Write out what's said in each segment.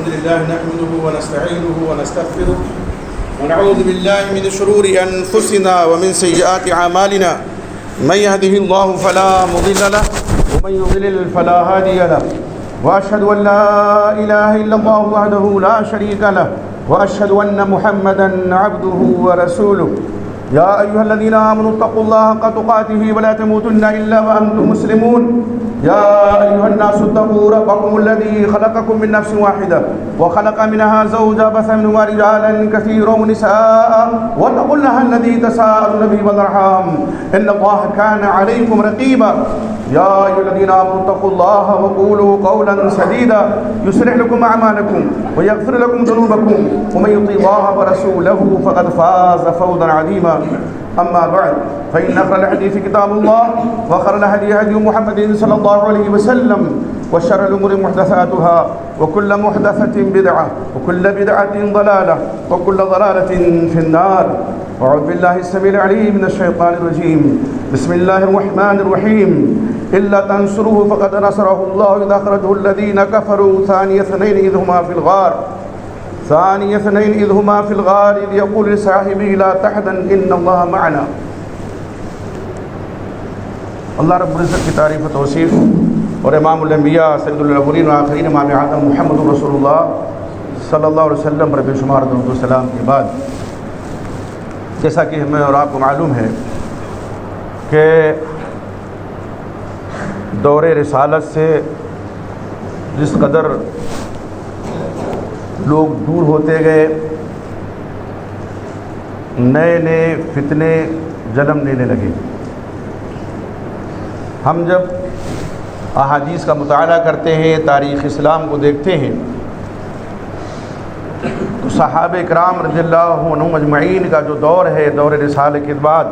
الحمد لله نحمده ونستعينه ونستغفره ونعوذ بالله من شرور أنفسنا ومن سيئات أعمالنا من يهده الله فلا مضل له ومن يضلل فلا هادي له وأشهد أن لا إله إلا الله وحده لا شريك له وأشهد أن محمدا عبده ورسوله يا أيها الذين آمنوا اتقوا الله حق تقاته ولا تموتن إلا وأنتم مسلمون يا أيها الناس اتقوا ربكم الذي خلقكم من نفس واحدة وخلق منها زوجها وبث منهما رجالا كثيرا ونساء واتقوا الله الذي تساءلون به والأرحام إن الله كان عليكم رقيبا يا أيها الذين آمنوا اتقوا الله وقولوا قولا سديدا يصلح لكم أعمالكم ويغفر لكم ذنوبكم ومن يطع الله ورسوله فقد فاز فوزا عظيما أما بعد فإن خير الحديث كتاب الله وخير الهدي هدي محمد صلى الله عليه وسلم وشر الأمور محدثاتها وكل محدثة بدعة وكل بدعة ضلالة وكل ضلالة في النار. أعوذ بالله السميع العليم من الشيطان الرجيم. بسم الله الرحمن الرحيم. إلا تنصروه فقد نصره الله إذ أخرجه الذين كفروا ثاني اثنين إذ هما في الغار إذ يقول لصاحبه لا تحزن إن الله معنا. اللہ رب العزت کی تعریف و توصیف اور امام الانبیاء سید الاولین والآخرین امام اعظم محمد رسول اللہ صلی اللہ علیہ وسلم پر بے شمار درود و سلام کے بعد، جیسا کہ ہمیں اور آپ کو معلوم ہے کہ دور رسالت سے جس قدر لوگ دور ہوتے گئے، نئے نئے فتنے جنم لینے لگے. ہم جب احادیث کا مطالعہ کرتے ہیں، تاریخ اسلام کو دیکھتے ہیں، تو صحابہ کرام رضی اللہ عنہم اجمعین کا جو دور ہے، دور رسالت کے بعد،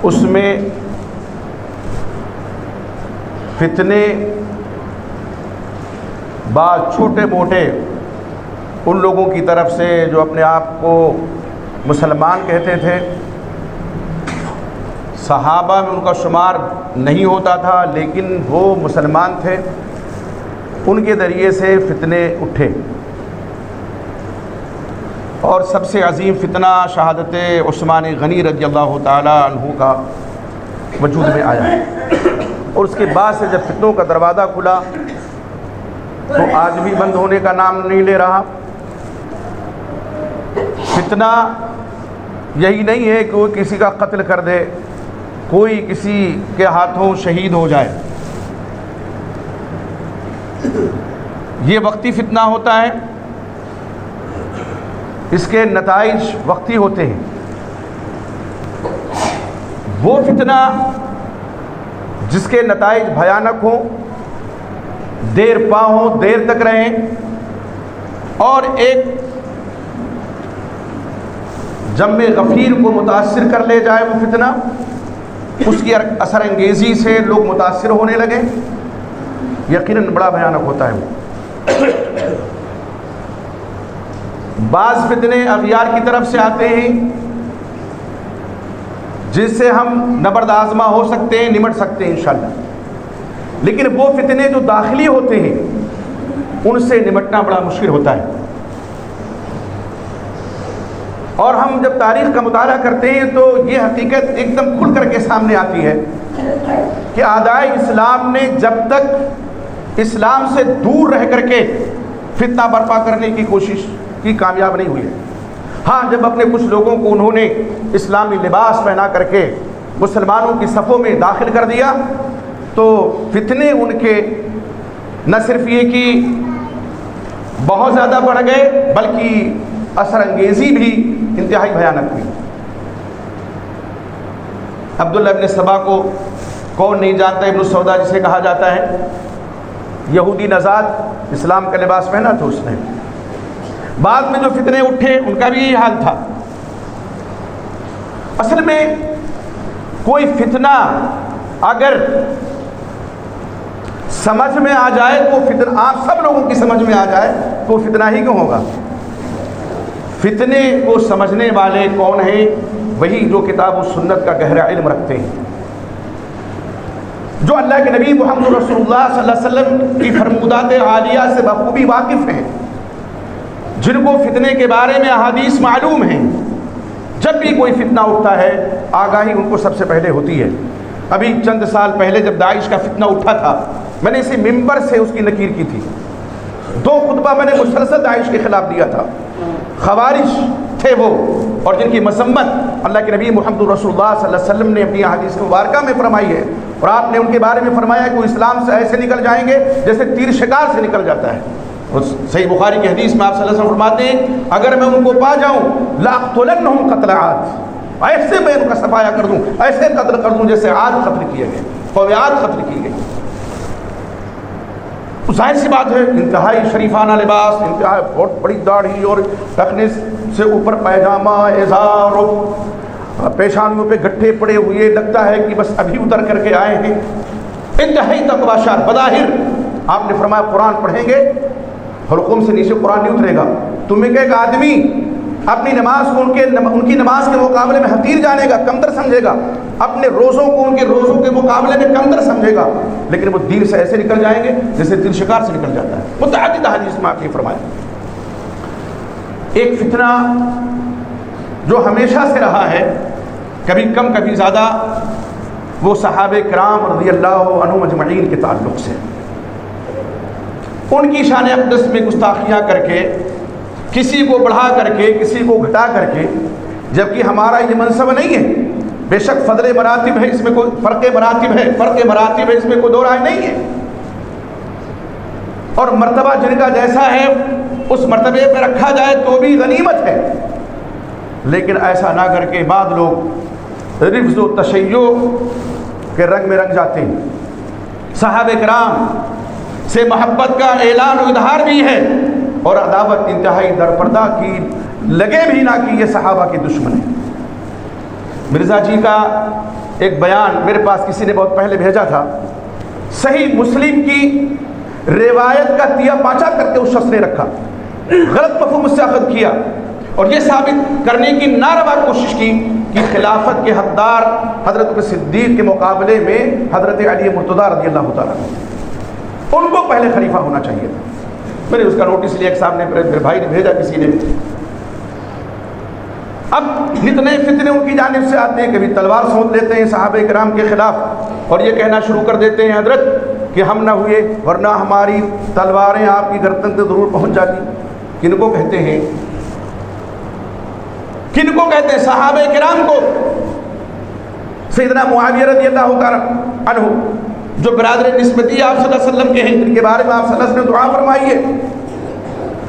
اس میں فتنے بعض چھوٹے موٹے ان لوگوں کی طرف سے جو اپنے آپ کو مسلمان کہتے تھے، صحابہ میں ان کا شمار نہیں ہوتا تھا لیکن وہ مسلمان تھے، ان کے ذریعے سے فتنے اٹھے. اور سب سے عظیم فتنہ شہادت عثمان غنی رضی اللہ تعالی عنہ کا وجود میں آیا ہے. اور اس کے بعد سے جب فتنوں کا دروازہ کھلا تو آج بھی بند ہونے کا نام نہیں لے رہا. فتنہ یہی نہیں ہے کہ وہ کسی کا قتل کر دے، کوئی کسی کے ہاتھوں شہید ہو جائے. یہ وقتی فتنہ ہوتا ہے، اس کے نتائج وقتی ہوتے ہیں. وہ فتنہ جس کے نتائج بھیانک ہوں، دیر پا ہوں، دیر تک رہیں، اور ایک جم غفیر کو متاثر کر لے جائے، وہ فتنہ اس کی اثر انگیزی سے لوگ متاثر ہونے لگے، یقیناً بڑا بھیانک ہوتا ہے. بعض فتنے اغیار کی طرف سے آتے ہیں جس سے ہم نبرد آزما ہو سکتے ہیں، نمٹ سکتے ہیں انشاءاللہ. لیکن وہ فتنے جو داخلی ہوتے ہیں ان سے نمٹنا بڑا مشکل ہوتا ہے. اور ہم جب تاریخ کا مطالعہ کرتے ہیں تو یہ حقیقت ایک دم کھل کر کے سامنے آتی ہے کہ اعدائے اسلام نے جب تک اسلام سے دور رہ کر کے فتنہ برپا کرنے کی کوشش کی، کامیاب نہیں ہوئی ہے. ہاں، جب اپنے کچھ لوگوں کو انہوں نے اسلامی لباس پہنا کر کے مسلمانوں کی صفوں میں داخل کر دیا تو فتنے ان کے نہ صرف یہ کہ بہت زیادہ بڑھ گئے بلکہ اثر انگیزی بھی انتہائی بھیانک ہوئی. عبداللہ ابن سبا کو کون نہیں جانتا، ابن السودا جسے کہا جاتا ہے، یہودی نژاد، اسلام کا لباس پہنا تھا اس نے. بعد میں جو فتنے اٹھے ان کا بھی یہی حال تھا. اصل میں کوئی فتنہ اگر سمجھ میں آ جائے تو فتنہ آپ سب لوگوں کی سمجھ میں آ جائے تو فتنہ ہی کیوں ہوگا. فتنے کو سمجھنے والے کون ہیں؟ وہی جو کتاب و سنت کا گہرا علم رکھتے ہیں. جو اللہ کے نبی محمد رسول اللہ صلی اللہ علیہ وسلم کی فرمودات عالیہ سے بخوبی واقف ہیں، جن کو فتنے کے بارے میں احادیث معلوم ہیں، جب بھی کوئی فتنہ اٹھتا ہے آگاہی ان کو سب سے پہلے ہوتی ہے۔ ابھی چند سال پہلے جب داعش کا فتنہ اٹھا تھا، میں نے اسی ممبر سے اس کی نکیر کی تھی، 2 خطبہ میں نے مسلسل داعش کے خلاف دیا تھا۔ خوارج تھے وہ، اور جن کی مذمت اللہ کے نبی محمد رسول اللہ صلی اللہ علیہ وسلم نے اپنی احادیث مبارکہ میں فرمائی ہے، اور آپ نے ان کے بارے میں فرمایا کہ وہ اسلام سے ایسے نکل جائیں گے جیسے تیر شکار سے نکل جاتا ہے۔ صحیح بخاری کی حدیث میں آپ صلی اللہ علیہ وسلم فرماتے ہیں اگر میں ان کو پا جاؤں لاقتلنہم قتل عاد، ایسے میں ان کا صفایا کر دوں، ایسے قتل کر دوں جیسے عاد قتل کیے گئے، قوم عاد قتل کی گئی۔ ظاہر سی بات ہے انتہائی شریفانہ لباس، انتہائی بہت بڑی داڑھی اور ٹخنے سے اوپر پیجامہ، ازار، اور پیشانیوں پہ گٹھے پڑے ہوئے، لگتا ہے کہ بس ابھی اتر کر کے آئے ہیں، انتہائی تقویٰ شار بظاہر۔ آپ نے فرمایا قرآن پڑھیں گے حلقوم سے نیچے قرآن نہیں اترے گا۔ تمہیں کہ ایک آدمی اپنی نماز کو ان کی نماز کے مقابلے میں حقیر جانے گا، کمتر سمجھے گا، اپنے روزوں کو ان کے روزوں کے مقابلے میں کمتر سمجھے گا، لیکن وہ دین سے ایسے نکل جائیں گے جیسے تیر شکار سے نکل جاتا ہے۔ متعدد حدیث میں آپ نے فرمایا۔ ایک فتنہ جو ہمیشہ سے رہا ہے، کبھی کم کبھی زیادہ، وہ صحابہ کرام رضی اللہ عنہم اجمعین کے تعلق سے، ان کی شان اقدس میں گستاخیاں کر کے، کسی کو بڑھا کر کے، کسی کو گھٹا کر کے، جبکہ ہمارا یہ منصب نہیں ہے۔ بے شک فضل مراتب ہے، اس میں کوئی فرق مراتب ہے، اس میں کوئی دو رائے نہیں ہے، اور مرتبہ جن کا جیسا ہے اس مرتبے پہ رکھا جائے تو بھی غنیمت ہے، لیکن ایسا نہ کر کے بعض لوگ رفض و تشیع کے رنگ میں رنگ جاتے ہیں۔ صحابہ کرام سے محبت کا اعلان و اظہار بھی ہے، اور عداوت انتہائی درپردہ کی لگے بھی نہ کہ یہ صحابہ کے دشمن ہیں۔ مرزا جی کا ایک بیان میرے پاس کسی نے بہت پہلے بھیجا تھا، صحیح مسلم کی روایت کا تیا پانچا کر کے اس شخص نے رکھا، غلط مفہوم اس سے اخذ کیا، اور یہ ثابت کرنے کی ناروا کوشش کی کہ خلافت کے حقدار حضرت صدیق کے مقابلے میں حضرت علی مرتضیٰ رضی اللہ تعالیٰ ان کو پہلے خلیفہ ہونا چاہیے تھا۔ میں نے اس کا نوٹس لیا، ایک صاحب نے، میرے بھائی نے بھیجا، کسی نے۔ اب نتنے فتنے ان کی جانب سے آتے ہیں، کبھی تلوار سونت لیتے ہیں صحابہ کرام کے خلاف، اور یہ کہنا شروع کر دیتے ہیں حضرت کہ ہم نہ ہوئے ورنہ ہماری تلواریں آپ کی گردن تک ضرور پہنچ جاتی۔ کن کو کہتے ہیں؟ کن کو کہتے ہیں؟ صحابہ کرام کو۔ سیدنا معاویہ رضی اللہ تعالیٰ عنہ جو برادر نسبتی آپ صلی اللہ علیہ وسلم کے ہیں، جن کے بارے میں آپ صلی اللہ علیہ وسلم نے دعا فرمائی ہے،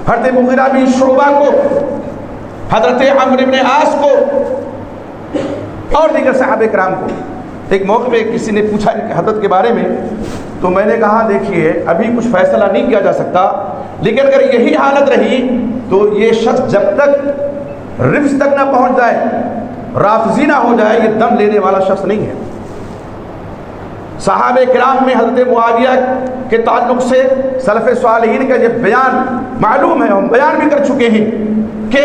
حضرت مغیرہ بن شعبہ کو، حضرت عمرو بن عاص کو، اور دیگر صحابہ کرام کو۔ ایک موقع پہ کسی نے پوچھا کہ حضرت کے بارے میں، تو میں نے کہا دیکھیے ابھی کچھ فیصلہ نہیں کیا جا سکتا، لیکن اگر یہی حالت رہی تو یہ شخص جب تک رفض تک نہ پہنچ جائے، رافضی نہ ہو جائے، یہ دم لینے والا شخص نہیں ہے۔ صحابہ کرام میں حضرت معاویہ کے تعلق سے سلف صالحین کا یہ بیان معلوم ہے، ہم بیان بھی کر چکے ہیں کہ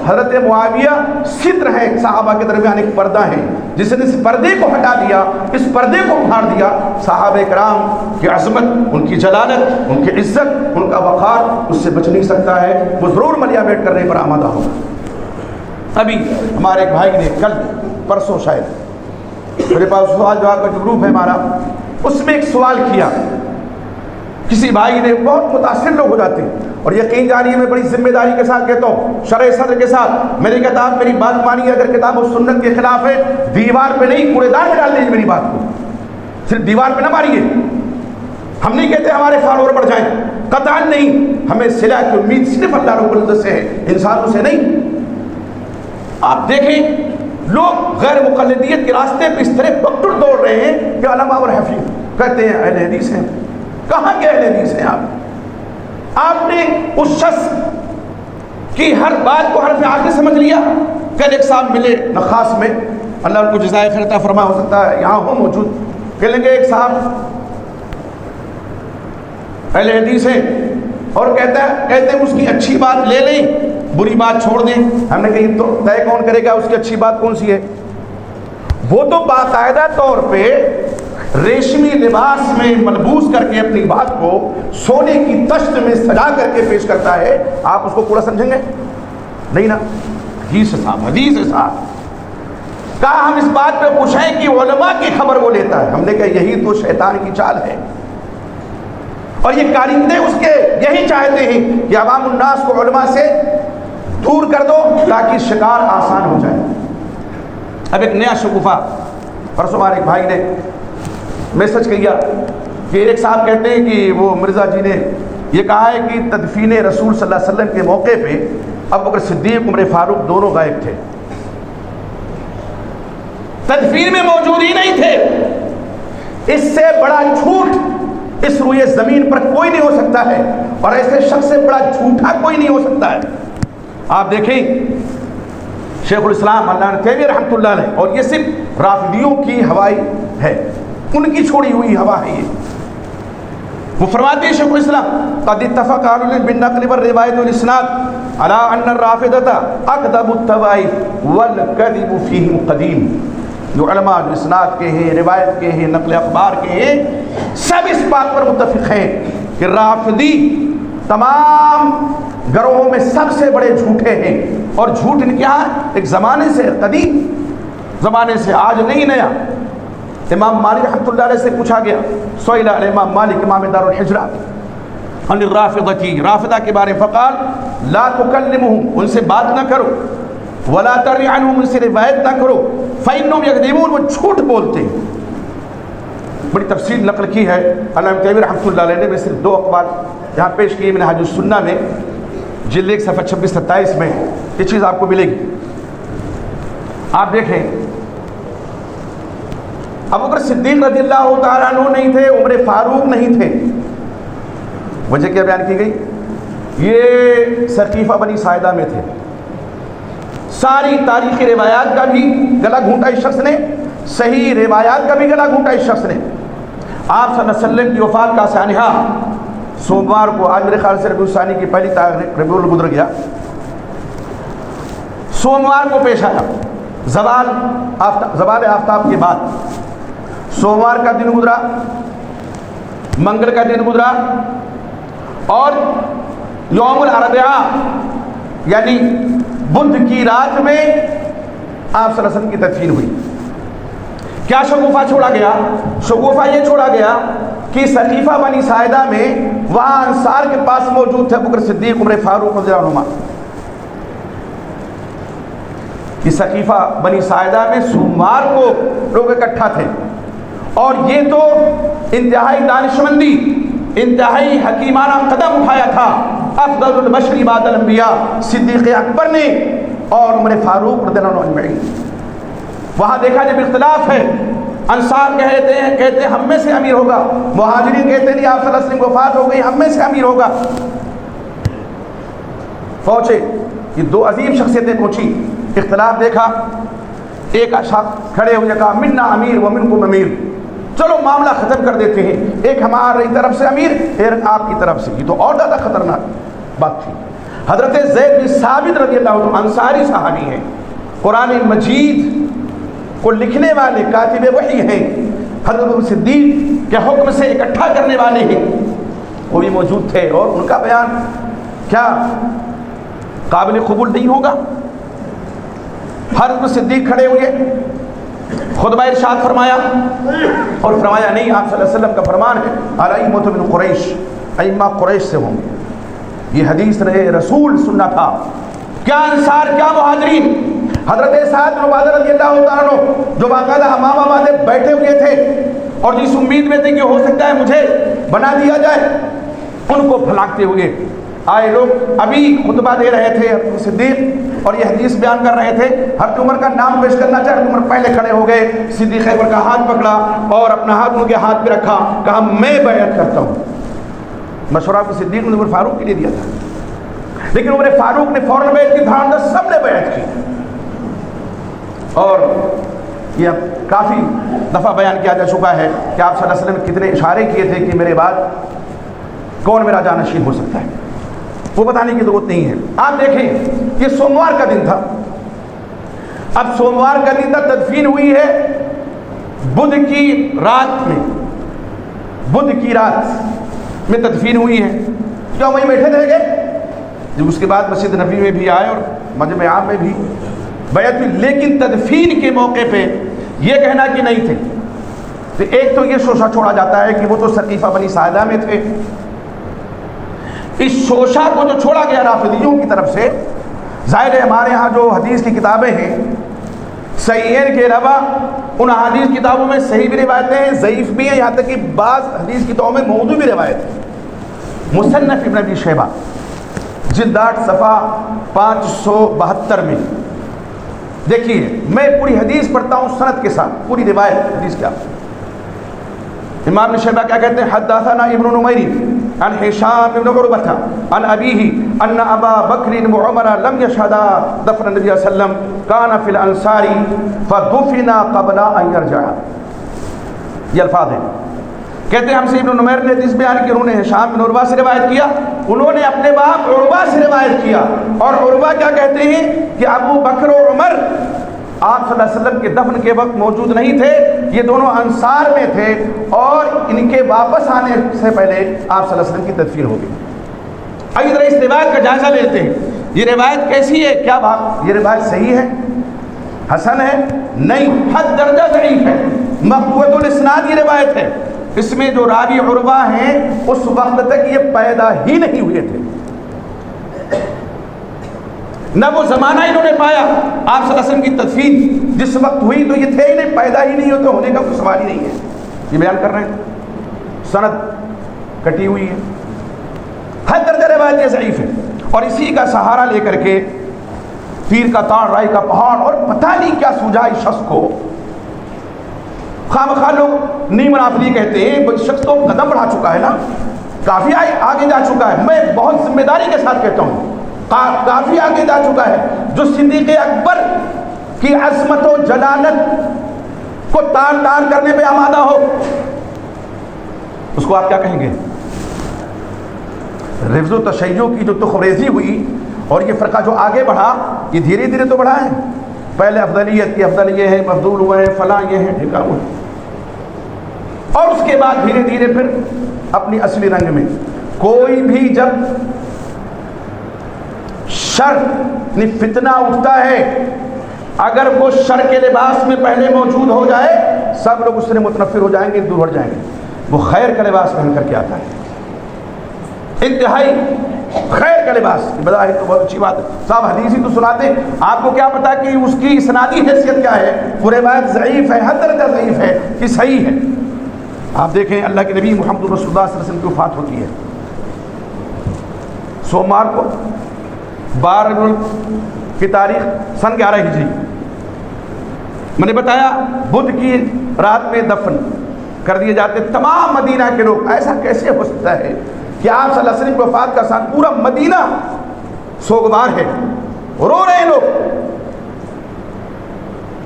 حضرت معاویہ ستر ہے، صحابہ کے درمیان ایک پردہ ہے، جس نے اس پردے کو ہٹا دیا، اس پردے کو اکھاڑ دیا، صحابہ کرام کی عظمت، ان کی جلالت، ان کی عزت، ان کا وقار اس سے بچ نہیں سکتا ہے، وہ ضرور ملیا بیٹ کرنے پر آمادہ ہوگا۔ ابھی ہمارے ایک بھائی نے کل پرسوں شاید میرے پاس سوال جواب کا جو گروپ ہے ہمارا، اس میں ایک سوال کیا، کسی بھائی نے، بہت متاثر لوگ ہو جاتے ہیں، اور یقین جانیے میں بڑی ذمہ داری کے ساتھ کہتا ہوں، شرح صدر کے ساتھ، میری کتاب، میری بات مانیے، اگر کتاب و سنت کے خلاف ہے دیوار پہ نہیں کوڑے دان میں ڈال دیجیے، میری بات کو صرف دیوار پہ نہ ماریے۔ ہم نہیں کہتے ہمارے فالوور بڑھ جائیں، قطعاً نہیں، ہمیں صلح کی امید صرف اللہ رب العزت سے ہے، انسانوں سے نہیں۔ آپ دیکھیں لوگ غیر مقلدیت کے راستے پہ اس طرح بکٹر دوڑ رہے ہیں کہ علماء اور حفیظ کہتے ہیں اہل حدیث ہیں۔ کہاں کے اہل حدیث ہیں آپ نے اس شخص کی ہر بات کو حرف آخر سمجھ لیا۔ کل ایک صاحب ملے نخاس میں، اللہ ان کو جزائے خیر عطا فرمائے، ہو سکتا ہے یہاں ہو موجود، کہنے لگے ایک صاحب اہل حدیث ہیں، اور کہتے ہیں اس کی اچھی بات لے لیں، بری بات چھوڑ دیں۔ ہم نے کہی تو طے کون کرے گا اس کی اچھی بات کون سی ہے؟ وہ تو باقاعدہ طور پہ ریشمی لباس میں ملبوس کر کے اپنی بات کو سونے کی تشت میں سجا کر کے پیش کرتا ہے، آپ اس کو کوڑا سمجھیں گے؟ نہیں نا، حدیث صاحب کہا ہم اس بات پہ خوش ہیں کہ علماء کی خبر وہ لیتا ہے. ہم نے کہا یہی تو شیطان کی چال ہے، اور یہ کارندے اس کے یہی چاہتے ہیں کہ عوام الناس کو علماء سے دور کر دو تاکہ شکار آسان ہو جائے. اب ایک نیا شگوفہ، پرسوں ہمارے ایک بھائی نے میسج کیا کہ ایک صاحب کہتے ہیں کہ وہ مرزا جی نے یہ کہا ہے کہ تدفین رسول صلی اللہ علیہ وسلم کے موقع پہ ابو بکر صدیق عمر فاروق دونوں غائب تھے، تدفین میں موجود ہی نہیں تھے. اس سے بڑا جھوٹ اس روئے زمین پر کوئی نہیں ہو سکتا ہے، اور ایسے شخص سے بڑا جھوٹا کوئی نہیں ہو سکتا ہے. آپ دیکھیں شیخ الاسلام علامہ تیمیہ رحمۃ اللہ علیہ، اور یہ صرف رافضیوں کی ہوائی ہے، ان کی چھوڑی ہوئی ہوا ہے. یہ وہ فرماتے ہیں شیخ الاسلام قد اتفق اهل العلم بالنقل والروایت والاسناد على ان الرافضه اكذب الطوائف والكذب فيهم قديم. جو علماء جو اسناد کے ہیں، روایت کے ہیں، نقل اخبار کے ہیں، سب اس بات پر متفق ہیں کہ رافضی تمام گروہوں میں سب سے بڑے جھوٹے ہیں، اور جھوٹ ان کے یہاں ایک زمانے سے، قدیم زمانے سے، آج نہیں نیا. امام مالک رحمۃ اللہ علیہ سے پوچھا گیا، سئل الامام مالک امام دار الحجرہ عن الرافضہ، رافضہ کے بارے میں، فقال لا تکلمہم، ان سے بات نہ کرو، ولا تروی عنہم، ان سے روایت نہ کرو، فإنہم یکذبون، وہ جھوٹ بولتے ہیں. بڑی تفصیل نقل کی ہے علامہ تیمیہ رحمۃ اللہ علیہ نے. میں صرف 2 اقوال یہاں پیش کیے منہاج السنہ میں، جلد 1 صفحہ 26-27 میں یہ چیز آپ کو ملے گی. آپ دیکھیں ابو بکر صدیق رضی اللہ تعالیٰ عنہ نہیں تھے، عمر فاروق نہیں تھے. وجہ کیا بیان کی گئی؟ یہ سقیفہ بنی ساعدہ میں تھے. ساری تاریخی روایات کا بھی گلا گھونٹا اس شخص نے، صحیح روایات کا بھی گلا گھونٹا اس شخص نے. آپ صلی اللہ علیہ وسلم کی وفات کا سانحہ سوموار کو، آج میرے خیال سے ربیع الثانی کی پہلی تاریخ ربیع الاول گزر گیا، سوموار کو پیش آیا. زوال آفتاب کے بعد سوموار کا دن گزرا، منگل کا دن گزرا، اور یوم الاربعاء یعنی بدھ کی رات میں آپ صلی اللہ علیہ وسلم کی تدفین ہوئی. کیا شگوفہ چھوڑا گیا؟ شگوفہ یہ چھوڑا گیا کہ سقیفہ بنی ساعدہ میں وہاں انصار کے پاس موجود تھے ابو بکر صدیق، عمر فاروق رضی اللہ عنہما. کہ سقیفہ بنی ساعدہ میں سوموار کو لوگ اکٹھا تھے، اور یہ تو انتہائی دانشمندی، انتہائی حکیمانہ قدم اٹھایا تھا افضل البشر بعد الانبیاء صدیق اکبر نے اور عمر فاروق رضی اللہ عنہ اجمعین. وہاں دیکھا جب اختلاف ہے، انصار کہتے ہیں ہم میں سے امیر ہوگا، مہاجرین کہتے ہیں آپ صلی اللہ علیہ وسلم کو وفات ہو گئی، ہم میں سے امیر ہوگا. پہنچے یہ 2 عظیم شخصیتیں پہنچی، اختلاف دیکھا، ایک شخص کھڑے ہوئے کہا منا امیر و منکم امیر، چلو معاملہ ختم کر دیتے ہیں، ایک ہماری طرف سے امیر، ایک آپ کی طرف سے. یہ تو اور زیادہ خطرناک بات تھی. حضرت زید بن ثابت رضی اللہ عنہ انصاری صحابی ہیں، قرآن مجید کو لکھنے والے کاتب وحی ہیں، حضرت صدیق کے حکم سے اکٹھا کرنے والے ہیں، وہ بھی موجود تھے. اور ان کا بیان کیا قابل قبول نہیں ہوگا؟ حضرت صدیق کھڑے ہوئے، خطبہ ارشاد فرمایا، اور فرمایا نہیں، آپ صلی اللہ علیہ وسلم کا فرمان ہے الائمۃ من قریش، ائمہ قریش سے ہوں گے. یہ حدیث رہے رسول سننا تھا. کیا انصار کیا مہاجرین، حضرت سعد بن عبادہ رضی اللہ تعالیٰ عنہ جو باقاعدہ امام آباد بیٹھے ہوئے تھے اور جس امید میں تھے کہ ہو سکتا ہے مجھے بنا دیا جائے، ان کو پھلانگتے ہوئے آئے لوگ. ابھی خطبہ دے رہے تھے حضرت صدیق اور یہ حدیث بیان کر رہے تھے. حضرت عمر کا نام پیش کرنا چاہے، حضرت عمر پہلے کھڑے ہو گئے، صدیق اکبر کا ہاتھ پکڑا اور اپنا ہاتھ ان کے ہاتھ پہ رکھا، کہا میں بیعت کرتا ہوں. مشورہ کو صدیق نے عمر فاروق کے لیے دیا تھا، لیکن عمر فاروق نے فوراً بیعت کی، دھڑام سے سب نے بیعت کی. اور یہ کافی دفعہ بیان کیا جا چکا ہے کہ آپ صلی اللہ علیہ وسلم نے کتنے اشارے کیے تھے کہ میرے بعد کون میرا جانشین ہو سکتا ہے، وہ بتانے کی ضرورت نہیں ہے. آپ دیکھیں یہ سوموار کا دن تھا. اب سوموار کا دن تھا، تدفین ہوئی ہے بدھ کی رات میں تدفین ہوئی ہے. کیا وہیں بیٹھے رہ گئے؟ جب اس کے بعد مسجد نبوی میں بھی آئے اور مجمع عام میں بھی بیعت ہوئی، لیکن تدفین کے موقع پہ یہ کہنا کہ نہیں تھے. تو ایک تو یہ شوشہ چھوڑا جاتا ہے کہ وہ تو سقیفہ بنی ساعدہ میں تھے. اس شوشہ کو جو چھوڑا گیا رافضیوں کی طرف سے، ظاہر ہے ہمارے ہاں جو حدیث کی کتابیں ہیں صحیحین کے علاوہ ان حدیث کتابوں میں صحیح بھی روایتیں ہیں، ضعیف بھی ہیں، یہاں تک کہ بعض حدیث کتابوں میں موضوع بھی روایت ہے. مصنف ابن ابی شیبہ جلد 8 صفحہ 572 میں دیکھیے، میں پوری حدیث پڑھتا ہوں سند کے ساتھ، پوری روایت حدیث کیا. امام ابن شیبہ کیا کہتے ہیں؟ حدثنا ابن نمیر عن ہشام بن عروہ عن ابیہ ان ابا بکر وعمر لم یشہدا دفن النبی صلی اللہ علیہ وسلم کان فی الانصار فدفنا قبل ان یرجع. یہ الفاظ ہیں. کہتے ہیں ہم سے ابن نمیر نے حدیث بیان کی، انہوں نے ہشام بن عروہ سے روایت کیا، انہوں نے اپنے باپ عروہ سے روایت کیا. اور عروہ کیا کہتے ہیں کہ ابو بکر و عمر آپ صلی اللہ علیہ وسلم کے دفن کے وقت موجود نہیں تھے، یہ دونوں انصار میں تھے اور ان کے واپس آنے سے پہلے آپ صلی اللہ علیہ وسلم کی تدفین ہو گئی. آئیے ذرا اس روایت کا جائزہ لیتے ہیں. یہ روایت کیسی ہے؟ کیا بات یہ روایت صحیح ہے، حسن ہے؟ نہیں، حد درجہ ضعیف ہے، مقبوۃ الاسناد یہ روایت ہے. اس میں جو راوی عروہ ہیں اس وقت تک یہ پیدا ہی نہیں ہوئے تھے، نہ وہ زمانہ انہوں نے پایا. آپ صلی اللہ علیہ وسلم کی تدفین جس وقت ہوئی تو یہ تھے ہی نہیں، پیدا ہی نہیں ہوتے، ہونے کا کوئی سوال ہی نہیں ہے. یہ بیان کر رہے ہیں، سند کٹی ہوئی ہے، ہر درجہ روایت یہ ضعیف ہے. اور اسی کا سہارا لے کر کے پیر کا تاڑ، رائے کا پہاڑ، اور پتہ نہیں کیا سوجا اس شخص کو. خواہ لوگ نیم رافضی کہتے ہیں، وہ شخص تو قدم بڑھا چکا ہے نا، کافی آگے جا چکا ہے. میں بہت ذمہ داری کے ساتھ کہتا ہوں کافی آگے جا چکا ہے. جو صدیق اکبر کی عظمت و جلالت کو تان تان کرنے پہ آمادہ ہو، اس کو آپ کیا کہیں گے؟ رفض و تشیع کی جو تخریزی ہوئی اور یہ فرقہ جو آگے بڑھا، یہ دھیرے دھیرے تو بڑھا ہے. پہلے افضلیت کی افضل یہ ہے، مفضول ہوئے ہیں، فلاں یہ ہے، ٹھیکا ہوا، اور اس کے بعد دھیرے دھیرے پھر اپنی اصلی رنگ میں. کوئی بھی جب شر فتنہ اٹھتا ہے، اگر وہ شر کے لباس میں پہلے موجود ہو جائے، سب لوگ اس سے متنفر ہو جائیں گے، دور ہٹ جائیں گے. وہ خیر کا لباس پہن کر کے آتا ہے، انتہائی خیر کا لباس. بظاہر تو بہت اچھی بات ہے، صاحب حدیث ہی تو سناتے، آپ کو کیا پتا کہ اس کی اسنادی حیثیت کیا ہے؟ وہ روایت ضعیف ہے، حد درجہ ضعیف ہے کہ صحیح ہے. آپ دیکھیں اللہ کے نبی محمد رسول اللہ صلی اللہ علیہ وسلم کی وفات ہوتی ہے سوموار کو 12 کی تاریخ سن 11 ہجری. میں نے بتایا بدھ کی رات میں دفن کر دیے جاتے تمام مدینہ کے لوگ. ایسا کیسے ہو سکتا ہے کہ آپ صلی اللہ علیہ وسلم کی وفات کا ساتھ پورا مدینہ سوگوار ہے، رو رہے ہیں لوگ.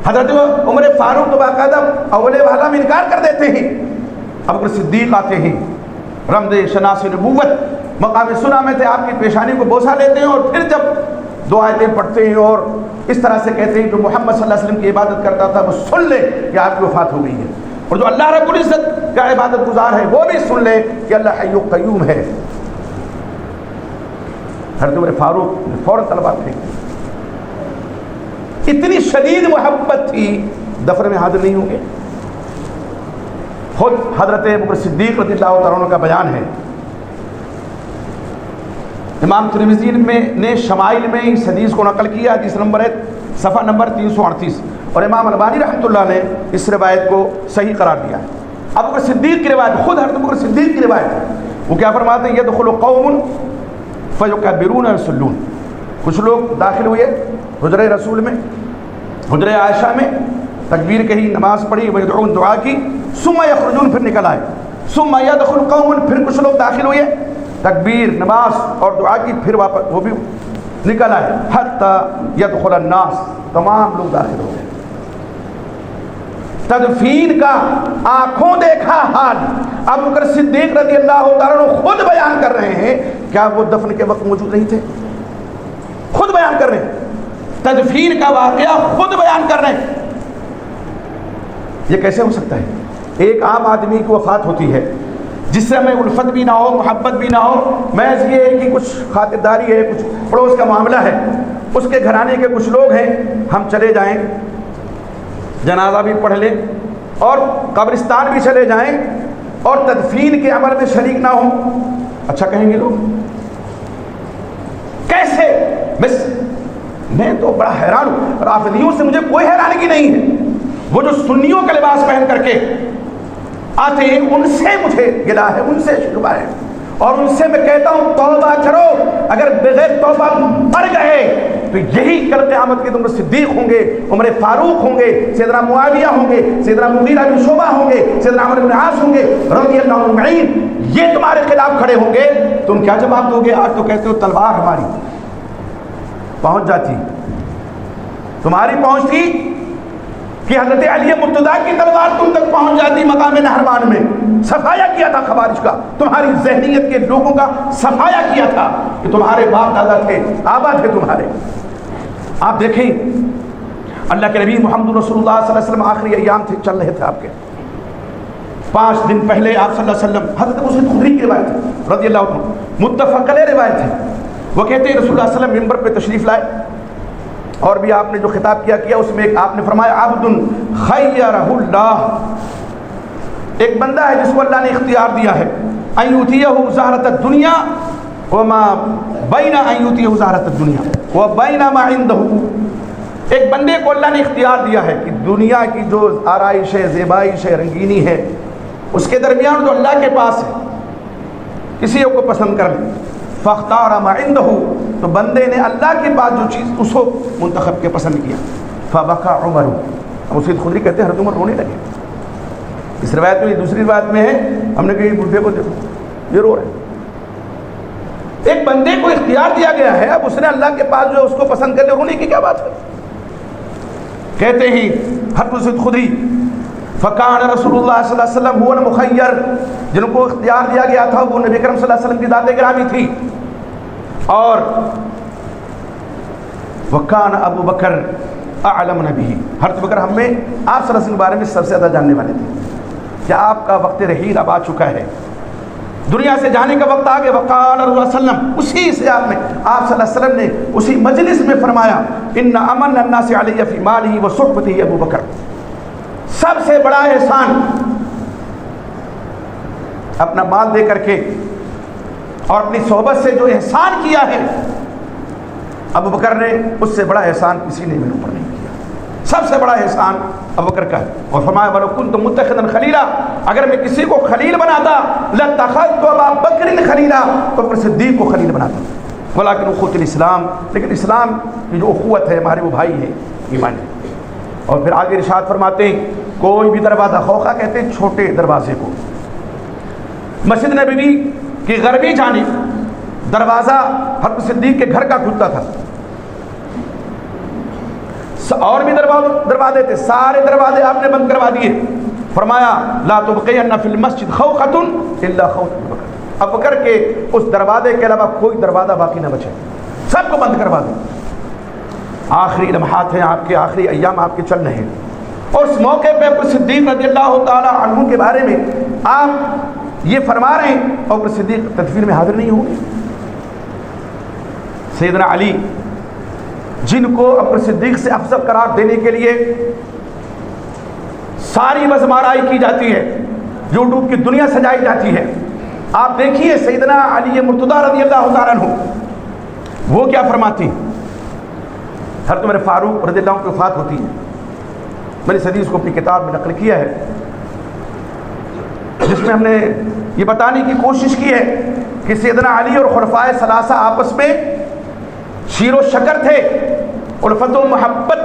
حضرت عمر فاروق تو باقاعدہ اول والا میں انکار کر دیتے ہیں. ابو بکر صدیق آتے ہیں، رمز شناس نبوت مقام سنا میں تھے، آپ کی پیشانی کو بوسہ لیتے ہیں، اور پھر جب 2 آیتیں پڑھتے ہیں اور اس طرح سے کہتے ہیں جو محمد صلی اللہ علیہ وسلم کی عبادت کرتا تھا وہ سن لے کہ آپ کی وفات ہو گئی ہے، اور جو اللہ رب العزت کا عبادت گزار ہے وہ بھی سن لے کہ اللہ حی و قیوم ہے. حضرت عمر فاروق نے فوراً طلبات پھینکی. اتنی شدید محبت تھی، دفن میں حاضر نہیں ہوں گے. خود حضرت ابو بکر صدیق رضی اللہ تعالیٰ عنہ کا بیان ہے. امام ترمذی نے شمائل میں اس حدیث کو نقل کیا، حدیث نمبر ہے صفحہ نمبر 338، اور امام البانی رحمۃ اللہ نے اس روایت کو صحیح قرار دیا ہے. ابو بکر صدیق کی روایت، خود حضرت ابو بکر صدیق کی روایت، وہ کیا فرماتے ہیں؟ یدخل قوم فیکبرون ویصلون. کچھ لوگ داخل ہوئے حجرہ رسول میں، حجرہ عائشہ میں، تکبیر کہی، نماز پڑھی، ویدعون دعا کی، ثم یخرجون پھر نکل آئے. ثم یدخل قوم پھر کچھ لوگ داخل ہوئے، تکبیر، نماز اور دعا کی، پھر واپس وہ بھی نکل آئے. حتی یدخل الناس تمام لوگ داخل ہو گئے. تدفین کا آنکھوں دیکھا حال ابو بکر صدیق رضی اللہ تعالیٰ عنہ خود بیان کر رہے ہیں. کیا وہ دفن کے وقت موجود نہیں تھے؟ خود بیان کر رہے ہیں، تدفین کا واقعہ خود بیان کر رہے ہیں. یہ کیسے ہو سکتا ہے؟ ایک عام آدمی کی وفات ہوتی ہے جس سے ہمیں الفت بھی نہ ہو، محبت بھی نہ ہو، محض یہ ہے کہ کچھ خاطرداری ہے، کچھ پڑوس کا معاملہ ہے، اس کے گھرانے کے کچھ لوگ ہیں، ہم چلے جائیں، جنازہ بھی پڑھ لیں اور قبرستان بھی چلے جائیں اور تدفین کے عمل میں شریک نہ ہوں، اچھا کہیں گے لوگ؟ کیسے؟ بس میں تو بڑا حیران ہوں، رافضیوں سے مجھے کوئی حیرانگی نہیں ہے، وہ جو سنیوں کا لباس پہن کر کے آتے ہیں ان سے مجھے گلا ہے، ان سے شکوہ ہے، اور ان سے میں کہتا ہوں توبہ کرو، اگر بغیر توبہ مر گئے تو یہی کل قیامت کے دن صدیق ہوں گے، عمر فاروق ہوں گے، سیدنا معاویہ ہوں گے، سیدنا مغیرہ بن شعبہ ہوں گے، سیدنا عمرو بن عاص ہوں گے رضی اللہ عنہم اجمعین، یہ تمہارے خلاف کھڑے ہوں گے، تم کیا جواب دو گے؟ آج تو کہتے ہو تلوار ہماری پہنچ جاتی، تمہاری پہنچتی کہ حضرت علی مرتضیٰ کی تلوار تم تک پہنچ جاتی مقام نہروان میں، صفایا کیا تھا خوارج کا، تمہاری ذہنیت کے لوگوں کا صفایا کیا تھا کہ تمہارے باپ دادا تھے، آبا تھے تمہارے۔ آپ دیکھیں اللہ کے نبی محمد رسول اللہ صلی اللہ علیہ وسلم آخری ایام تھے، چل رہے تھے آپ کے، 5 دن پہلے آپ صلی اللہ علیہ وسلم، حضرت ابو سعید خدری کی روایت ہے رضی اللہ عنہ، متفق علیہ روایت ہے، وہ کہتے ہیں رسول اللہ صلی اللہ علیہ وسلم منبر پہ تشریف لائے اور بھی آپ نے جو خطاب کیا اس میں آپ نے فرمایا عبد خیرہ اللہ، ایک بندہ ہے جس کو اللہ نے اختیار دیا ہے ان یؤتیہ زہرۃ الدنیا وما بین ان یؤتیہ زہرۃ الدنیا وبین ما عنده، ایک بندے کو اللہ نے اختیار دیا ہے کہ دنیا کی جو آرائش ہے، زیبائش ہے، رنگینی ہے، اس کے درمیان جو اللہ کے پاس ہے کسی کو پسند کر لے، فاختار ما عنده، تو بندے نے اللہ کے پاس جو چیز اس کو منتخب کے پسند کیا، فبکا عمر، ابو سعید خدری کہتے ہیں حضرت عمر رونے لگے، اس روایت میں، دوسری روایت میں ہے ہم نے کہی بڈھے کو دیکھو یہ رو رہے، ایک بندے کو اختیار دیا گیا ہے، اب اس نے اللہ کے پاس جو اس کو پسند کر لیا، رونے کی کیا بات ہے؟ کہتے ہی حضرت ابو سعید خدری فکان رسول اللہ صلی اللہ علیہ وسلم هو المخیر، جن کو اختیار دیا گیا تھا وہ نبی کرم صلی اللہ علیہ وسلم کی ذات گرامی تھی، اور وکان ابو بکر اعلم نبی، حضرت بکر ہم میں آپ صلی اللہ علیہ وسلم کے بارے میں سب سے زیادہ جاننے والے تھے کہ آپ کا وقت رحیل اب آ چکا ہے، دنیا سے جانے کا وقت آ گیا، وقال رسول اللہ صلی اللہ علیہ وسلم، اسی سے آپ صلی اللہ علیہ وسلم نے اسی مجلس میں فرمایا ان امن الناس علی فی مالہ و صحبتہ ابو بکر، سب سے بڑا احسان اپنا مال دے کر کے اور اپنی صحبت سے جو احسان کیا ہے ابو بکر نے، اس سے بڑا احسان کسی نے میرے اوپر نہیں کیا، سب سے بڑا احسان ابو بکر کا ہے۔ اور فرمایا وَلَوْ كُنْتُ مُتَّخِذًا خَلِيلًا، اگر میں کسی کو خلیل بناتا لَاتَّخَذْتُ أَبَا بَكْرٍ خَلِيلًا، تو پھر صدیق کو خلیل بناتا، وَلَكِنْ أُخُوَّةُ الْإِسْلام، لیکن اسلام کی جو اخوت ہے، ہمارے وہ بھائی ہیں ایمان ہے۔ اور پھر آگے ارشاد فرماتے ہیں کوئی بھی دروازہ، خوخہ کہتے ہیں چھوٹے دروازے کو، مسجد نبوی کی غربی جانب دروازہ حضرت صدیق کے گھر کا کھلتا تھا، اور بھی دروازے تھے، سارے دروازے آپ نے بند کروا دیے، فرمایا لا تبقین فی المسجد خوخۃ الا خوخۃ ابو بکر، ابو بکر کے اس دروازے کے علاوہ کوئی دروازہ باقی نہ بچے، سب کو بند کروا دیں۔ آخری لمحات ہیں آپ کے، آخری ایام آپ کے چل رہے ہیں، اور اس موقع پہ ابو صدیق رضی اللہ تعالی عنہ کے بارے میں آپ یہ فرما رہے ہیں، اور ابو صدیق تدفین میں حاضر نہیں ہوں گے۔ سیدنا علی جن کو ابو صدیق سے افضل قرار دینے کے لیے ساری مزمارائی کی جاتی ہے، یوٹیوب کی دنیا سجائی جاتی ہے، آپ دیکھیے سیدنا علی مرتضیٰ رضی اللہ تعالیٰ عنہ وہ کیا فرماتی ہیں۔ حضرت عمر فاروق رضی اللہ عنہ کی وفات ہوتی ہے، میں نے اس حدیث کو اپنی کتاب میں نقل کیا ہے، جس میں ہم نے یہ بتانے کی کوشش کی ہے کہ سیدنا علی اور خلفائے ثلاثہ آپس میں شیر و شکر تھے، الفت و محبت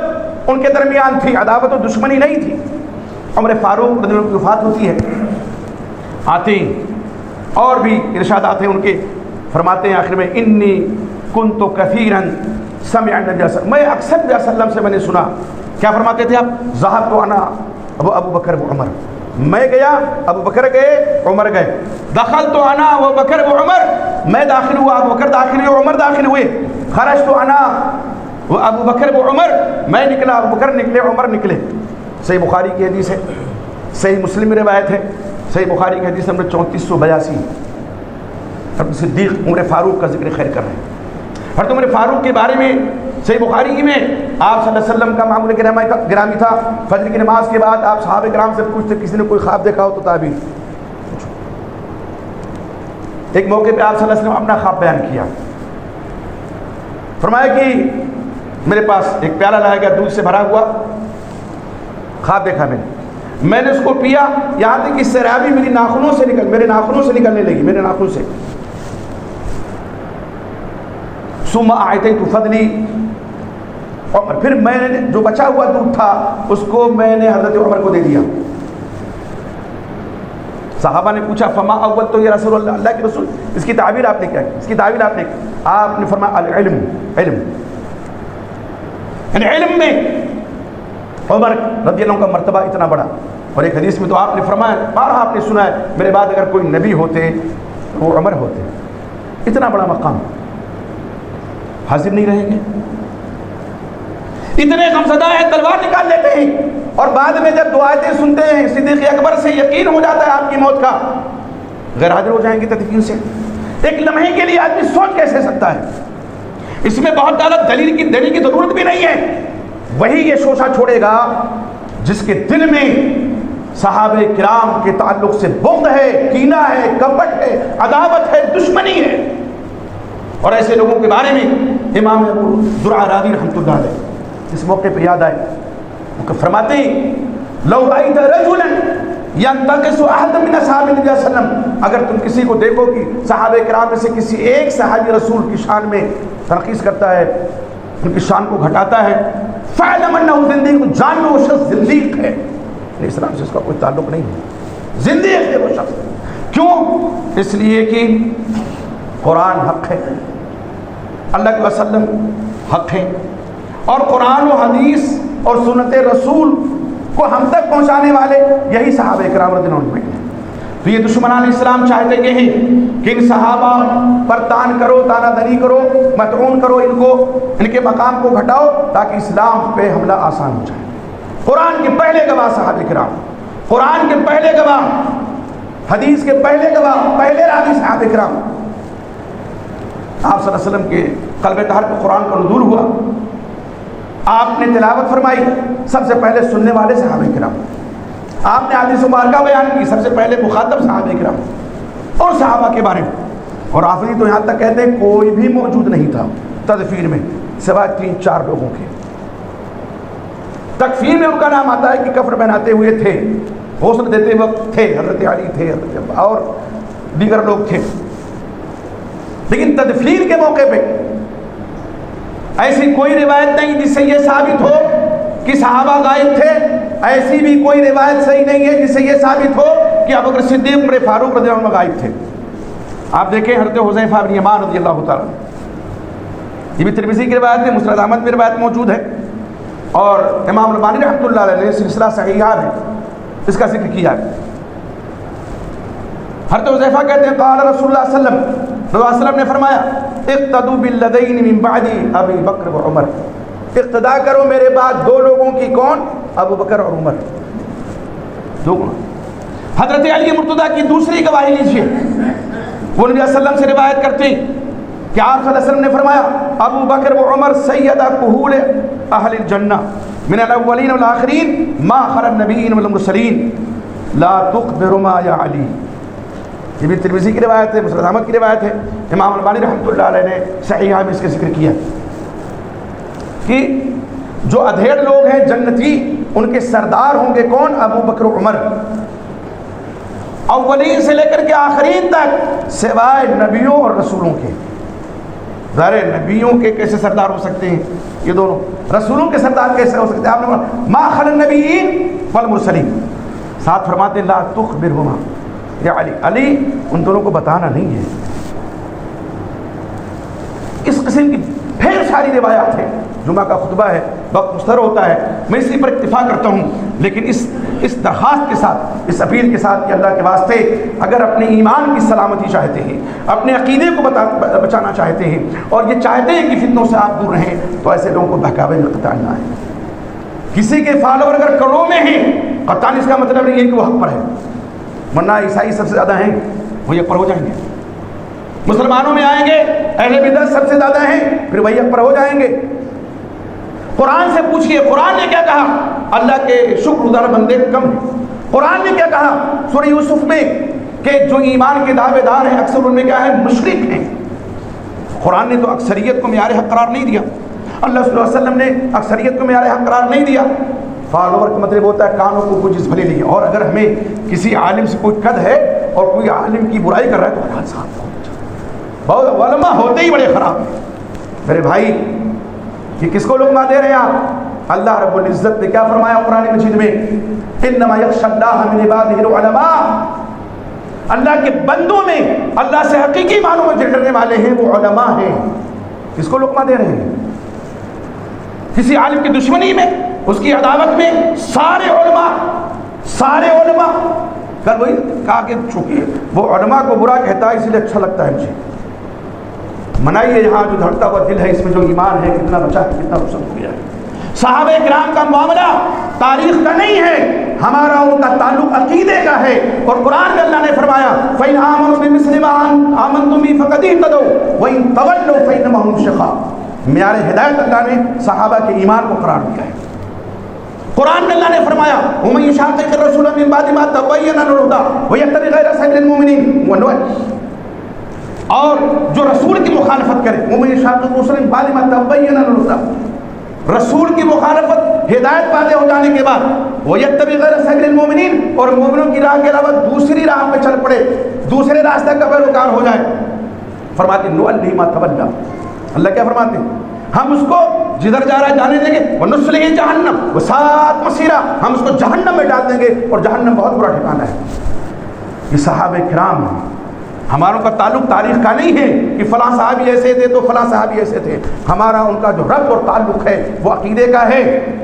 ان کے درمیان تھی، عداوت و دشمنی نہیں تھی۔ عمر فاروق رضی اللہ عنہ کی وفات ہوتی ہے، آتے ہیں اور بھی ارشادات ہیں ان کے، فرماتے ہیں آخر میں انی کنت کثیرا سمع النبی صلی اللہ علیہ وسلم، میں اکثر نبی صلی اللہ علیہ وسلم سے میں نے سنا، کیا فرماتے تھے آپ؟ ذهبت انا ابو بکر و عمر، میں گیا، ابو بکر گئے، عمر گئے، دخلت انا ابو بکر و عمر، میں داخل ہوا، ابو بکر داخل ہوئے، عمر داخل ہوئے، خرجت انا ابو بکر و عمر، میں نکلا، ابو بکر نکلے، عمر نکلے، صحیح بخاری کی حدیث ہے۔ صحیح مسلم میں روایت ہے، صحیح بخاری کی حدیث نمبر 3482، ابو صدیق عمر فاروق کا ذکر خیر کر رہے ہیں۔ حضرت عمر فاروق کے بارے میں صحیح بخاری میں آپ صلی اللہ علیہ وسلم کا معمول گرامی تھا، فجر کی نماز کے بعد آپ صحابہ کرام سے پوچھتے کسی نے کوئی خواب دیکھا ہو تو تعبیر۔ ایک موقع پہ آپ صلی اللہ علیہ وسلم اپنا خواب بیان کیا، فرمایا کہ میرے پاس ایک پیالہ لایا گیا دودھ سے بھرا ہوا، خواب دیکھا میں نے اس کو پیا، یہاں تک کہ سیرابی میرے ناخنوں سے نکلنے لگی، میرے ناخن سے۔ ثم اعطیت فضلی، اور پھر میں نے جو بچا ہوا دودھ تھا اس کو میں نے حضرت عمر کو دے دیا۔ صحابہ نے پوچھا فما اول تو یہ رسول اللہ، اللہ کے رسول اس کی تعبیر آپ نے کیا کی؟ اس کی تعبیر آپ نے کی؟ آپ نے فرمایا العلم، علم، یعنی علم میں عمر رضی اللہ عنہ کا مرتبہ اتنا بڑا۔ اور ایک حدیث میں تو آپ نے فرمایا، بارہا آپ نے سنا ہے، میرے بعد اگر کوئی نبی ہوتے وہ عمر ہوتے۔ اتنا بڑا مقام حاضر نہیں رہیں گے، اتنے غمزدہ ہیں تلوار نکال لیتے ہیں، اور بعد میں جب دعائیں سنتے ہیں صدیق اکبر سے یقین ہو جاتا ہے آپ کی موت کا، غیر حاضر ہو جائیں گے تدفین سے۔ ایک لمحے کے لیے آدمی سوچ کیسے سکتا ہے؟ اس میں بہت زیادہ دلیل کی ضرورت بھی نہیں ہے۔ وہی یہ شوشہ چھوڑے گا جس کے دل میں صحابہ کرام کے تعلق سے بغض ہے، کینہ ہے، کپٹ ہے، عداوت ہے، دشمنی ہے۔ اور ایسے لوگوں کے بارے میں امام ابو زرعہ راضی رحمۃ اللہ علیہ اس موقع پہ یاد آئے، وہ فرماتے ہیں لو رأیت رجلا ینتقص احد من اصحاب النبی صلی اللہ علیہ وسلم، اگر تم کسی کو دیکھو کہ صحابہ کرام میں سے کسی ایک صحابی رسول کی شان میں تنقیص کرتا ہے، ان کی شان کو گھٹاتا ہے، فاعلم انہ زندیق، جان لو وہ شخص زندیق ہے، اسلام سے اس کا کوئی تعلق نہیں ہے، زندیق ہے وہ شخص۔ کیوں؟ اس لیے کہ قرآن حق ہے، اللہ کے وسلم حق ہے، اور قرآن و حدیث اور سنت رسول کو ہم تک پہنچانے والے یہی صحابہ کرام رضی اللہ عنہم ہیں۔ تو یہ دشمنان اسلام چاہتے یہ ہیں کہ ان صحابہ پر تان کرو، تانہ دنی کرو، مطعون کرو، ان کے مقام کو گھٹاؤ تاکہ اسلام پہ حملہ آسان ہو جائے۔ قرآن کے پہلے گواہ صحابہ کرام، قرآن کے پہلے گواہ، حدیث کے پہلے گواہ، پہلے راوی صحابہ کرام۔ آپ صلی اللہ علیہ وسلم کے قلب طاہر پہ قرآن کا نزول ہوا، آپ نے تلاوت فرمائی، سب سے پہلے سننے والے صحابہ کرام، آپ نے حدیث مبارکہ بیان کی، سب سے پہلے مخاطب صحابہ کرام اور صحابہ کے بارے میں۔ اور آخری تو یہاں تک کہتے ہیں کوئی بھی موجود نہیں تھا تدفین میں سوائے 3-4 لوگوں کے۔ تکفین میں ان کا نام آتا ہے کہ کفن پہناتے ہوئے تھے، غسل دیتے وقت تھے، حضرت علی تھے، حضرت اور دیگر لوگ تھے، لیکن تدفین کے موقع پہ ایسی کوئی روایت نہیں جس سے یہ ثابت ہو کہ صحابہ غائب تھے، ایسی بھی کوئی روایت صحیح نہیں ہے جس سے یہ ثابت ہو کہ ابوبکر صدیق عمر فاروق رضی اللہ عنہ غائب تھے۔ آپ دیکھیں حضرت حذیفہ بن یمان رضی اللہ تعالیٰ، یہ بھی ترمذی کی روایت ہے، مسند احمد میں روایت موجود ہے، اور امام البانی رحمۃ اللہ علیہ نے سلسلہ صحیحہ ہے اس کا ذکر کیا ہے۔ حضرت حذیفہ کہتے ہیں قال رسول اللہ صلی اللہ علیہ وسلم نے فرمایا اقتدوا بالذین من بعدی ابی بکر و عمر، اقتدا کرو میرے بعد دو لوگوں کی، کون؟ ابو بکر اور عمر، دو۔ حضرت علی مرتضیٰ کی دوسری گواہی لیجیے، وہ نبی صلی اللہ علیہ وسلم سے روایت کرتے ہیں کہ آپ صلی اللہ علیہ وسلم نے فرمایا ابو بکر و عمر سیدہ کہول اہل الجنہ من الاولین والآخرین ما خلا النبیین والمرسلین لا تخبرما یا علی۔ یہ بھی ترمذی کی روایت ہے، مسند احمد کی روایت ہے، امام البانی رحمۃ اللہ علیہ نے صحیحہ میں اس کا ذکر کیا کہ جو ادھیڑ لوگ ہیں جنتی ان کے سردار ہوں گے کون؟ ابو بکر و عمر، اولین سے لے کر کے آخرین تک سوائے نبیوں اور رسولوں کے۔ ظاہر نبیوں کے کیسے سردار ہو سکتے ہیں یہ دونوں، رسولوں کے سردار کیسے ہو سکتے ہیں؟ آپ نے ما خلا النبیین والمرسلین، ساتھ فرماتے لا تخبرہما یا علی، علی ان دونوں کو بتانا نہیں ہے۔ اس قسم کی ڈھیر ساری روایات ہیں، جمعہ کا خطبہ ہے، وقت مستر ہوتا ہے، میں اسی پر اکتفا کرتا ہوں، لیکن اس درخواست کے ساتھ، اس اپیل کے ساتھ کہ اللہ کے واسطے اگر اپنے ایمان کی سلامتی چاہتے ہیں، اپنے عقیدے کو بچانا چاہتے ہیں، اور یہ چاہتے ہیں کہ فتنوں سے آپ دور رہیں، تو ایسے لوگوں کو بہکاوے میں قطع نہ آئے۔ کسی کے فالوور اگر کروڑوں میں ہیں قطعاً اس کا مطلب نہیں ہے کہ وہ حق پر ہے، ورنہ عیسائی سب سے زیادہ ہیں، وہ حق پر ہو جائیں گے. مسلمانوں میں آئیں گے اہل بدعت سب سے زیادہ ہیں، پھر وہی حق پر ہو جائیں گے. قرآن سے پوچھئے قرآن نے کیا کہا؟ اللہ کے شکر گزار بندے کم ہیں. قرآن نے کیا کہا سورہ یوسف میں کہ جو ایمان کے دعوے دار ہیں اکثر ان میں کیا ہے؟ مشرک ہیں. قرآن نے تو اکثریت کو معیار حق قرار نہیں دیا، اللہ صلی اللہ علیہ وسلم نے اکثریت کو معیار حق قرار نہیں دیا. فالوور کا مطلب ہوتا ہے کانوں کو کچھ بھلے نہیں. اور اگر ہمیں کسی عالم سے کوئی قد ہے اور کوئی عالم کی برائی کر رہا ہے تو بہت صاحب بہت علماء ہوتے ہی بڑے خراب ہیں. میرے بھائی یہ کس کو لقمہ دے رہے ہیں آپ؟ اللہ رب العزت نے کیا فرمایا قرآن مجید میں؟ انما یخشی اللہ من عبادہ العلماء. اللہ کے بندوں میں اللہ سے حقیقی معنوں میں ڈرنے والے ہیں وہ علماء ہیں. کس کو لقمہ دے رہے ہیں؟ کسی عالم کی دشمنی میں، اس کی عداوت میں سارے علماء کل وہی کہا کہ چونکہ وہ علماء کو برا کہتا ہے اسی لیے اچھا لگتا ہے مجھے. منائیے یہاں جو دھڑکتا ہوا دل ہے اس میں جو ایمان ہے کتنا بچا ہے، کتنا رخصت ہو گیا ہے. صحابہ کرام کا معاملہ تاریخ کا نہیں ہے، ہمارا ان کا تعلق عقیدے کا ہے. اور قرآن میں اللہ نے فرمایا فَإِنْ آمَنُوا بِمِثْلِ مَا آمَنْتُمْ بِهِ فَقَدْ اهْتَدَوْا وَإِنْ تَوَلَّوْا فَإِنَّمَا هُمْ شِقَاقٌ. معیار ہدایت اللہ نے صحابہ کے ایمان کو قرار دیا ہے. قرآن میں اللہ نے فرمایا وَمَن يُشَاقِقِ الرَّسُولَ مِن بَعْدِ مَا تَبَيَّنَ لَهُ الْهُدَىٰ وَيَتَّبِعْ غَيْرَ سَبِيلِ الْمُؤْمِنِينَ. اور جو رسول کی مخالفت کرے وَمَن يُشَاقِقِ الرَّسُولَ مِن بَعْدِ مَا تَبَيَّنَ لَهُ الْهُدَىٰ، رسول کی مخالفت ہدایت واضح ہو جانے کے بعد وَيَتَّبِعْ غَيْرَ سَبِيلِ الْمُؤْمِنِينَ، اور مومنوں کی راہ کے علاوہ دوسری راہ پہ چل پڑے، دوسرے راستے کا پیروکار ہو جائے. فرماتے نُوَلِّهِ مَا تَوَلَّىٰ. اللہ کیا فرماتے ہیں؟ ہم اس کو جدھر جا رہا ہے جانے دیں گے. وَنُصْلِهِ جَهَنَّمَ وَسَاءَتْ مَصِيرًا، ہم اس کو جہنم میں ڈال دیں گے اور جہنم بہت برا ٹھکانہ ہے. یہ صحابہ کرام ہیں. ہماروں کا تعلق تاریخ کا نہیں ہے کہ فلاں صحابی ایسے تھے تو فلاں صحابی ایسے تھے. ہمارا ان کا جو ربط اور تعلق ہے وہ عقیدے کا ہے.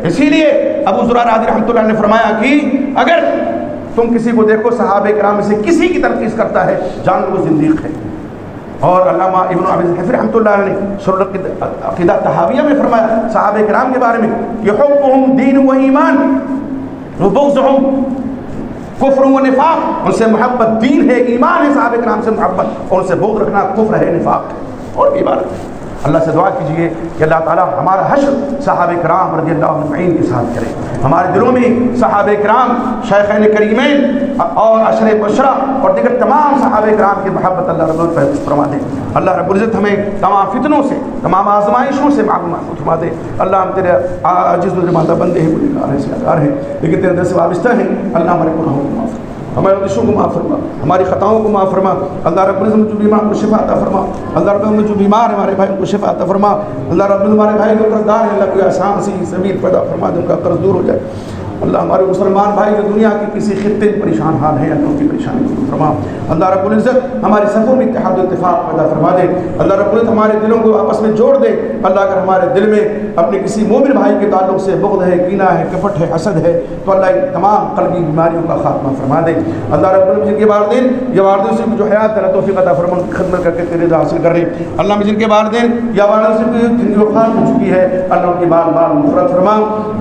اسی لیے ابو زرع رازی رحمۃ اللہ نے فرمایا کہ اگر تم کسی کو دیکھو صحابہ کرام میں سے کسی کی تنقید کرتا ہے جان لو وہ زندیق ہے. اور علامہ ابن ابی الحفر رحمۃ اللہ علیہ نے سورۃ عقیدہ طحاویہ میں فرمایا صحابہ کرام کے بارے میں کہ حبهم دین و ایمان وبغضهم کفر و نفاق. ان سے محبت دین ہے، ایمان ہے. صحابہ کرام سے محبت اور ان سے بغض رکھنا کفر ہے، نفاق ہے. اور بھی بات اللہ سے دعا کیجیے کہ اللہ تعالیٰ ہمارا حشر صحابہ کرام رضی اللہ عنہ اجمعین کے ساتھ کرے. ہمارے دلوں میں صحابہ کرام، شیخین کریمین اور عشرہ مبشرہ اور دیگر تمام صحابہ کرام کی محبت اللہ رب العزت فرما دے. اللہ رب العزت ہمیں تمام فتنوں سے، تمام آزمائشوں سے محفوظ فرما دے. اللہ ہم تیرے عاجز و ذمہ بندے ہیں، گنہگار ہیں، سیاہکار ہیں، لیکن تیرے در سے وابستہ ہیں. اللہ ہمارے گناہوں کو معاف فرما، ہمارے عدشوں کو معاف فرما، ہماری خطاؤں کو معاف فرما. اللہ رب العزت جو بیمار کو شفا عطا فرما. اللہ رب العزت جو بیمار ہے ہمارے بھائی کو شفا عطا فرما. اللہ رب العزت ہمارے بھائی کو قرضدار ہیں، اللہ کوئی آسان سی سبیل پیدا فرما دے، ان کا قرض دور ہو جائے. اللہ ہمارے مسلمان بھائی جو دنیا کے کسی خطے میں پریشان حال ہیں، اللہ ان کی پریشانی کو دور فرما. اللہ رب العزت ہمارے صفوں میں اتحاد و اتفاق پیدا فرما دے. اللہ رب العزت ہمارے دلوں کو آپس میں جوڑ دے. اللہ اگر ہمارے دل میں اپنے کسی مومن بھائی کے تعلق سے بغض ہے، کینہ ہے، کپٹ ہے، حسد ہے تو اللہ تمام قلبی بیماریوں کا خاتمہ فرما دے. اللہ رب العزت جن کے والدین یا والدین سے جو حیات ہے توفیق عطا فرما، ان کی خدمت کر کے تیرے رضا حاصل کر رہے. اللہ میں جن کے والدین یا والدین سے جن کی وفات ہو چکی ہے اللہ ان کی بار بار مغفرت فرما.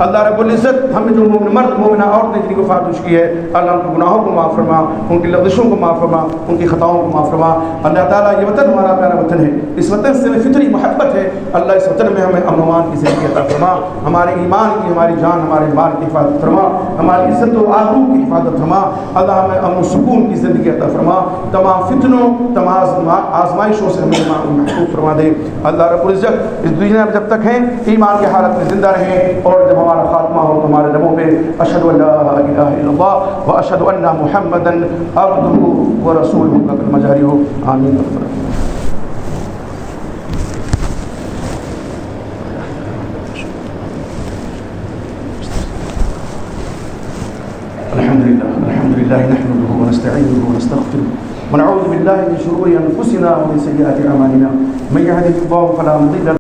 اللہ رب العزت ہمیں جو مومن مرد مومنہ عورتیں جن کی وفات ہو چکی ہے اللہ ان کے گناہوں کو معاف فرما، ان کی لغزشوں کو معاف فرما، ان کی خطاؤں کو معاف فرما. اللہ تعالیٰ یہ وطن ہمارا پیارا وطن ہے، اس وطن سے ہمیں فطری محبت ہے. اللہ اس وطن میں ہمیں امن و امان کی زندگی عطا فرما. ہمارے ایمان کی، ہماری جان، ہمارے مال کی حفاظت فرما. ہماری عزت و آبرو کی حفاظت فرما. اللہ ہمیں امن و سکون کی زندگی عطا فرما. تمام فتنوں، تمام آزمائشوں سے ہمیں محفوظ فرما دے. اللہ رب العزت اس دنیا میں جب تک ہیں ایمان کی حالت میں زندہ رہیں، اور جب ہمارا خاتمہ ہو تو ہمارے لبوں پہ اشہد ان لا الہ الا اللہ واشہد ان محمدا عبدہ ورسولہ کا کلمہ جاری ہو. آمین. الحمد لله نحمده ونستعينه ونستغفره ونعوذ بالله من شرور انفسنا ومن سيئات اعمالنا. من يهده الله فلا مضل له